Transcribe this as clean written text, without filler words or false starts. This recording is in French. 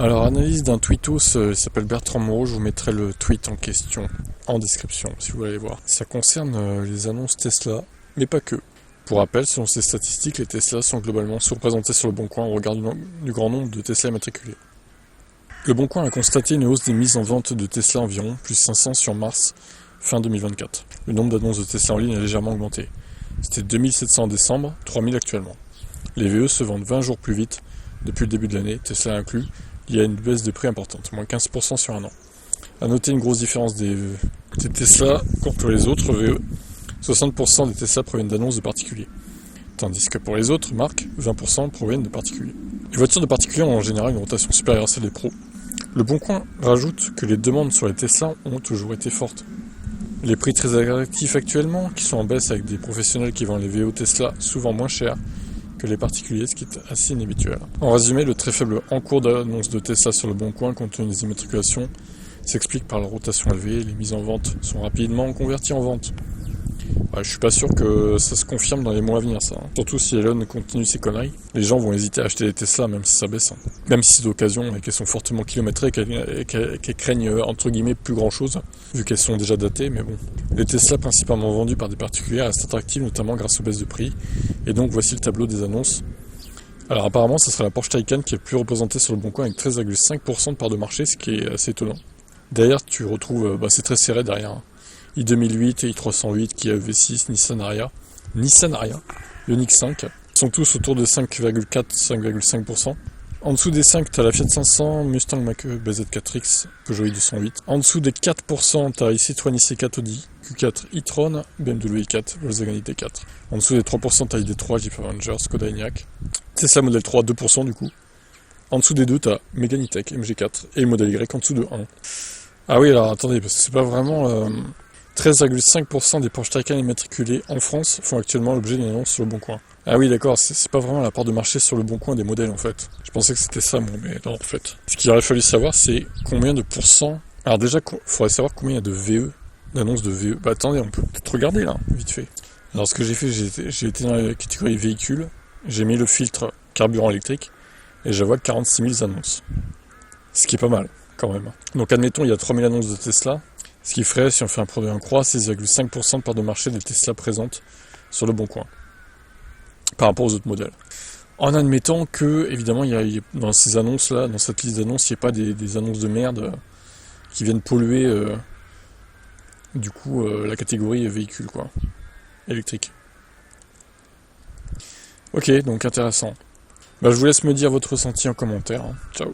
Alors, analyse d'un tweetos, il s'appelle Bertrand Moreau, je vous mettrai le tweet en question en description si vous voulez aller voir. Ça concerne les annonces Tesla, mais pas que. Pour rappel, selon ces statistiques, les Tesla sont globalement sous-représentés sur le Bon Coin au regard du grand nombre de Tesla immatriculés. Le Bon Coin a constaté une hausse des mises en vente de Tesla environ, plus 500 sur mars, fin 2024. Le nombre d'annonces de Tesla en ligne a légèrement augmenté. C'était 2700 en décembre, 3000 actuellement. Les VE se vendent 20 jours plus vite depuis le début de l'année, Tesla inclus. Il y a une baisse de prix importante, moins 15% sur un an. A noter une grosse différence des Tesla contre les autres VE. 60% des Tesla proviennent d'annonces de particuliers, tandis que pour les autres marques, 20% proviennent de particuliers. Les voitures de particuliers ont en général une rotation supérieure à celle des pros. Le Bon Coin rajoute que les demandes sur les Tesla ont toujours été fortes. Les prix très attractifs actuellement, qui sont en baisse avec des professionnels qui vendent les VO Tesla souvent moins chers que les particuliers, ce qui est assez inhabituel. En résumé, le très faible encours d'annonces de Tesla sur le Bon Coin compte tenu des immatriculations s'explique par la rotation élevée, les mises en vente sont rapidement converties en vente. Ouais, je suis pas sûr que ça se confirme dans les mois à venir, ça. Surtout si Elon continue ses conneries, les gens vont hésiter à acheter des Tesla, même si ça baisse. Même si c'est d'occasion et qu'elles sont fortement kilométrées et qu'elles craignent, entre guillemets, plus grand chose, vu qu'elles sont déjà datées, mais bon. Les Tesla principalement vendus par des particuliers restent attractives, notamment grâce aux baisses de prix. Et donc, voici le tableau des annonces. Alors apparemment, ce sera la Porsche Taycan qui est le plus représentée sur le Bon Coin avec 13,5% de part de marché, ce qui est assez étonnant. Derrière, tu retrouves, c'est très serré derrière. i2008 et i308, Kia EV6, Nissan Ariya, le Nix 5, sont tous autour de 5,4-5,5%. En dessous des 5, tu as la Fiat 500, Mustang Mach-E, BZ4X, Peugeot i208. En dessous des 4%, tu as Citroën IC4 Audi, Q4 e-tron, BMW i4, Volkswagen ID4. En dessous des 3%, tu as ID3, Jeep Avenger, Skoda Enyaq. Tesla Model 3, 2% du coup. En dessous des 2, tu as Mégane E-Tech, MG4, et le Model Y en dessous de 1. Ah oui, alors attendez, parce que c'est pas vraiment... 13,5% des Porsche Taycan immatriculés en France font actuellement l'objet d'une annonce sur le Bon Coin. Ah oui, d'accord, c'est pas vraiment la part de marché sur le Bon Coin des modèles en fait. Je pensais que c'était ça, moi, mais non, en fait. Ce qu'il aurait fallu savoir, c'est combien de pourcents... Alors déjà, il faudrait savoir combien il y a de VE, d'annonces de VE. Bah attendez, on peut peut-être regarder là, vite fait. Alors ce que j'ai fait, j'ai été dans la catégorie véhicules, j'ai mis le filtre carburant électrique, et je vois 46 000 annonces. Ce qui est pas mal, quand même. Donc admettons, il y a 3000 annonces de Tesla, ce qui ferait, si on fait un produit en croix, 6,5% de part de marché des Tesla présentes sur le Bon Coin, par rapport aux autres modèles. En admettant que, évidemment, dans ces annonces-là, dans cette liste d'annonces, il n'y ait pas des annonces de merde qui viennent polluer, la catégorie véhicule, quoi, électrique. Ok, donc intéressant. Bah, je vous laisse me dire votre ressenti en commentaire. Ciao.